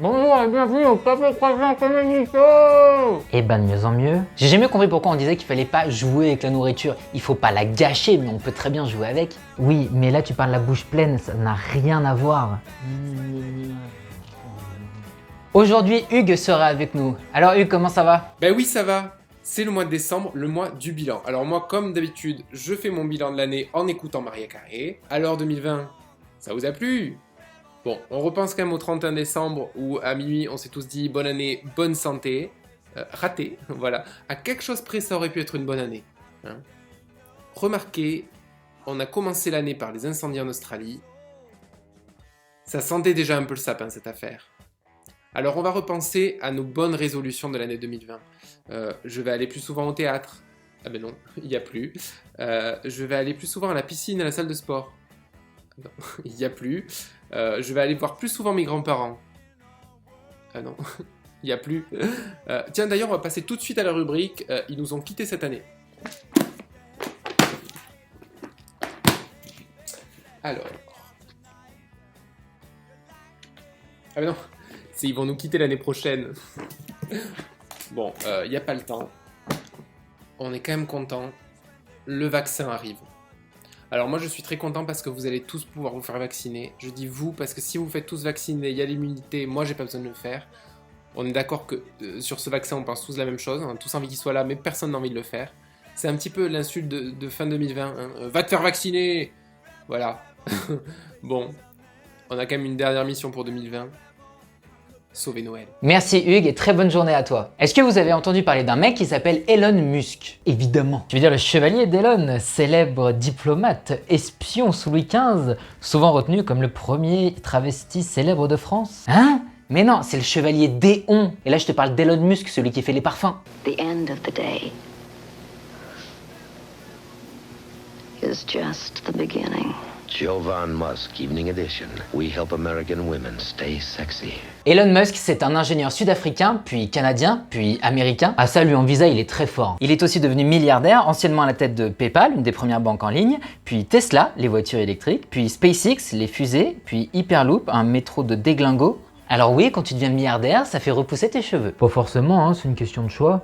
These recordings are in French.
Bonjour et bienvenue au Café Croissant Comedy Show. Et ben de mieux en mieux. J'ai jamais compris pourquoi on disait qu'il fallait pas jouer avec la nourriture. Il faut pas la gâcher, mais on peut très bien jouer avec. Oui, mais là tu parles la bouche pleine, ça n'a rien à voir. Aujourd'hui, Hugues sera avec nous. Alors Hugues, comment ça va? Ben oui, ça va. C'est le mois de décembre, le mois du bilan. Alors moi, comme d'habitude, je fais mon bilan de l'année en écoutant Maria Carré. Alors 2020, ça vous a plu? Bon, on repense quand même au 31 décembre où à minuit, on s'est tous dit bonne année, bonne santé. Raté, voilà. À quelque chose près, ça aurait pu être une bonne année. Hein. Remarquez, on a commencé l'année par les incendies en Australie. Ça sentait déjà un peu le sapin, cette affaire. Alors on va repenser à nos bonnes résolutions de l'année 2020. Je vais aller plus souvent au théâtre. Ah ben non, il n'y a plus. Je vais aller plus souvent à la piscine, à la salle de sport. Non, il n'y a plus. Je vais aller voir plus souvent mes grands-parents. Ah non, il n'y a plus. Tiens, d'ailleurs, on va passer tout de suite à la rubrique. Ils nous ont quittés cette année. Alors. Ah ben non, ils vont nous quitter l'année prochaine. Bon, il n'y a pas le temps. On est quand même content. Le vaccin arrive. Alors moi je suis très content parce que vous allez tous pouvoir vous faire vacciner. Je dis vous parce que si vous faites tous vacciner, il y a l'immunité, moi j'ai pas besoin de le faire. On est d'accord que sur ce vaccin on pense tous la même chose, on a tous envie qu'il soit là mais personne n'a envie de le faire. C'est un petit peu l'insulte de fin 2020, hein. Va te faire vacciner. Voilà. Bon, on a quand même une dernière mission pour 2020. Sauver Noël. Merci Hugues et très bonne journée à toi. Est-ce que vous avez entendu parler d'un mec qui s'appelle Elon Musk? Évidemment. Tu veux dire le chevalier d'Elon, célèbre diplomate, espion sous Louis XV, souvent retenu comme le premier travesti célèbre de France? Hein? Mais non, c'est le chevalier d'Éon. Et là je te parle d'Elon Musk, celui qui fait les parfums. The end of the day is just the beginning. Jovan Musk, Evening Edition. We help American women stay sexy. Elon Musk, c'est un ingénieur sud-africain, puis canadien, puis américain. Ah ça, lui en visa, il est très fort. Il est aussi devenu milliardaire, anciennement à la tête de PayPal, une des premières banques en ligne, puis Tesla, les voitures électriques, puis SpaceX, les fusées, puis Hyperloop, un métro de déglingo. Alors oui, quand tu deviens milliardaire, ça fait repousser tes cheveux. Pas forcément, hein, c'est une question de choix.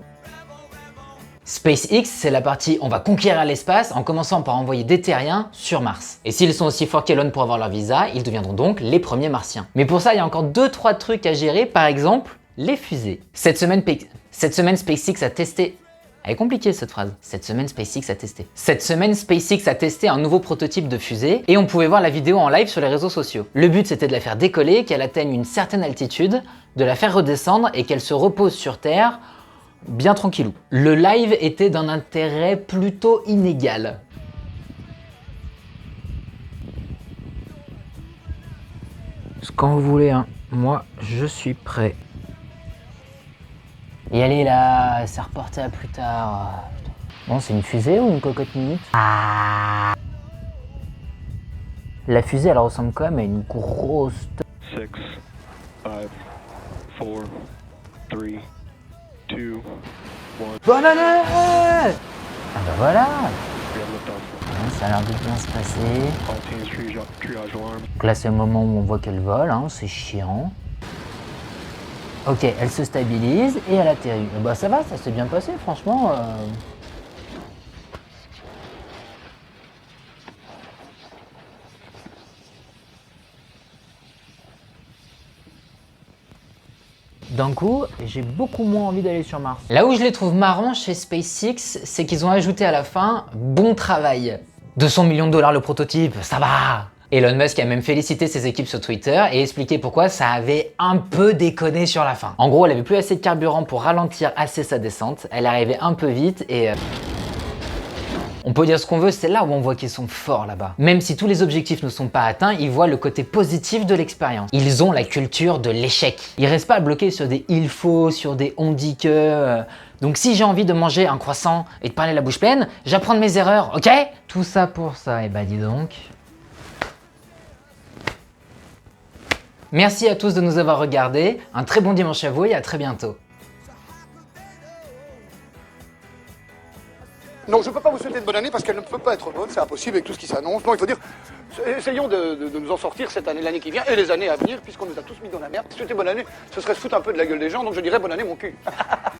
SpaceX, c'est la partie on va conquérir l'espace en commençant par envoyer des terriens sur Mars. Et s'ils sont aussi forts qu'Elon pour avoir leur visa, ils deviendront donc les premiers martiens. Mais pour ça, il y a encore 2-3 trucs à gérer, par exemple, les fusées. Cette semaine, SpaceX a testé... Elle est compliquée cette phrase. Cette semaine, SpaceX a testé un nouveau prototype de fusée et on pouvait voir la vidéo en live sur les réseaux sociaux. Le but, c'était de la faire décoller, qu'elle atteigne une certaine altitude, de la faire redescendre et qu'elle se repose sur Terre bien tranquillou. Le live était d'un intérêt plutôt inégal. Quand vous voulez, hein. Moi, je suis prêt. Et allez là, c'est reporté à plus tard. Bon, c'est une fusée ou une cocotte minute? Ah. La fusée, elle ressemble quand même à une grosse... 6, 5, 4, 3, 2, 1. Bonne année! Ah bah voilà! We have liftoff. Ouais, ça a l'air de bien se passer. All teams triage alarm. Donc là, c'est le moment où on voit qu'elle vole, hein, c'est chiant. Ok, elle se stabilise et elle atterrit. Bah ça va, ça s'est bien passé, franchement. D'un coup, j'ai beaucoup moins envie d'aller sur Mars. Là où je les trouve marrants chez SpaceX, c'est qu'ils ont ajouté à la fin « bon travail ». 200 millions de dollars le prototype, ça va. Elon Musk a même félicité ses équipes sur Twitter et expliqué pourquoi ça avait un peu déconné sur la fin. En gros, elle avait plus assez de carburant pour ralentir assez sa descente, elle arrivait un peu vite et... On peut dire ce qu'on veut, c'est là où on voit qu'ils sont forts là-bas. Même si tous les objectifs ne sont pas atteints, ils voient le côté positif de l'expérience. Ils ont la culture de l'échec. Ils restent pas bloqués sur des il faut, sur des on dit que... Donc si j'ai envie de manger un croissant et de parler la bouche pleine, j'apprends de mes erreurs, ok? Tout ça pour ça, et bah dis donc... Merci à tous de nous avoir regardés, un très bon dimanche à vous et à très bientôt. Non, je ne peux pas vous souhaiter une bonne année parce qu'elle ne peut pas être bonne, c'est impossible avec tout ce qui s'annonce. Non, il faut dire, essayons de nous en sortir cette année, l'année qui vient et les années à venir, puisqu'on nous a tous mis dans la merde. Souhaiter bonne année, ce serait se foutre un peu de la gueule des gens, donc je dirais bonne année mon cul.